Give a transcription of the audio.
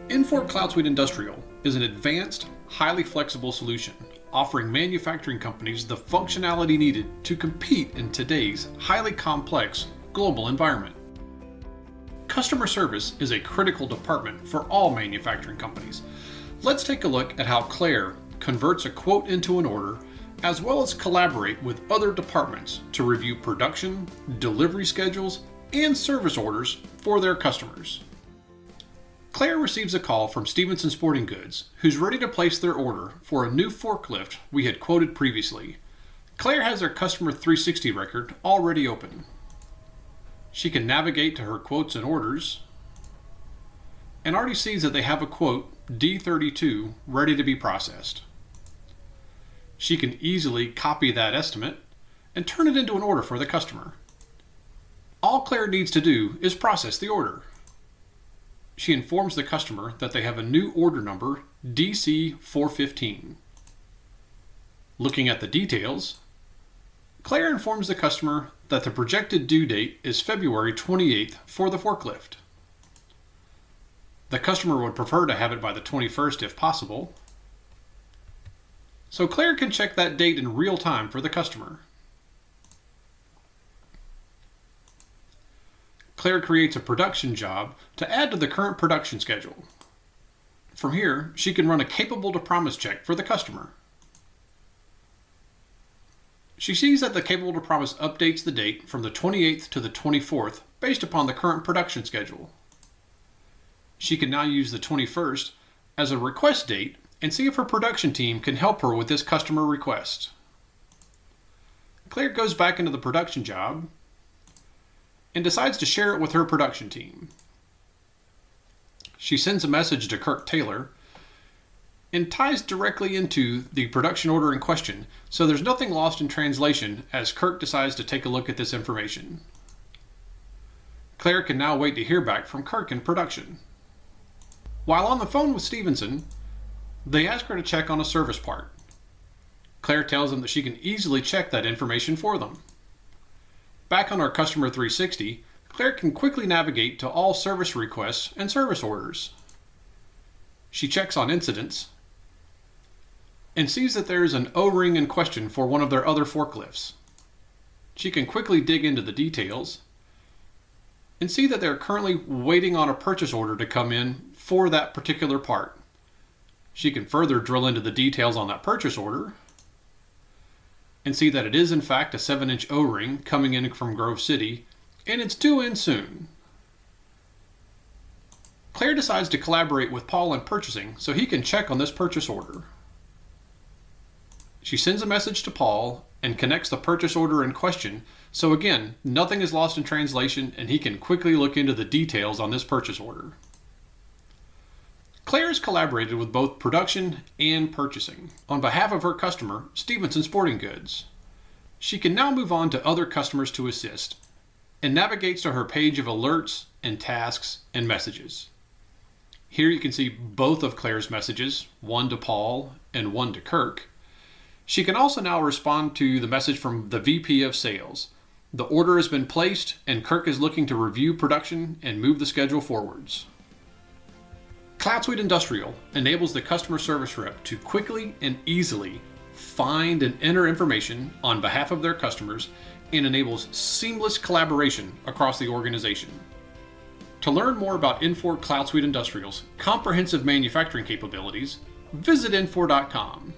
Infor CloudSuite Industrial is an advanced, highly flexible solution offering manufacturing companies the functionality needed to compete in today's highly complex global environment. Customer service is a critical department for all manufacturing companies. Let's take a look at how Claire converts a quote into an order, as well as collaborate with other departments to review production, delivery schedules, and service orders for their customers. Claire receives a call from Stevenson Sporting Goods, who's ready to place their order for a new forklift we had quoted previously. Claire has their Customer 360 record already open. She can navigate to her quotes and orders, and already sees that they have a quote D32 ready to be processed. She can easily copy that estimate and turn it into an order for the customer. All Claire needs to do is process the order. She informs the customer that they have a new order number, DC415. Looking at the details, Claire informs the customer that the projected due date is February 28th for the forklift. The customer would prefer to have it by the 21st if possible, so Claire can check that date in real time for the customer. Claire creates a production job to add to the current production schedule. From here, she can run a capable to promise check for the customer. She sees that the capable to promise updates the date from the 28th to the 24th based upon the current production schedule. She can now use the 21st as a request date and see if her production team can help her with this customer request. Claire goes back into the production job and decides to share it with her production team. She sends a message to Kirk Taylor and ties directly into the production order in question, so there's nothing lost in translation as Kirk decides to take a look at this information. Claire can now wait to hear back from Kirk in production. While on the phone with Stevenson, they ask her to check on a service part. Claire tells them that she can easily check that information for them. Back on our Customer 360, Claire can quickly navigate to all service requests and service orders. She checks on incidents and sees that there is an O-ring in question for one of their other forklifts. She can quickly dig into the details and see that they're currently waiting on a purchase order to come in for that particular part. She can further drill into the details on that purchase order and see that it is in fact a 7-inch O-ring coming in from Grove City, and it's due in soon. Claire decides to collaborate with Paul in purchasing so he can check on this purchase order. She sends a message to Paul and connects the purchase order in question, so again, nothing is lost in translation and he can quickly look into the details on this purchase order. Claire has collaborated with both production and purchasing on behalf of her customer, Stevenson Sporting Goods. She can now move on to other customers to assist and navigates to her page of alerts and tasks and messages. Here you can see both of Claire's messages, one to Paul and one to Kirk. She can also now respond to the message from the VP of Sales. The order has been placed and Kirk is looking to review production and move the schedule forwards. CloudSuite Industrial enables the customer service rep to quickly and easily find and enter information on behalf of their customers and enables seamless collaboration across the organization. To learn more about Infor CloudSuite Industrial's comprehensive manufacturing capabilities, visit infor.com.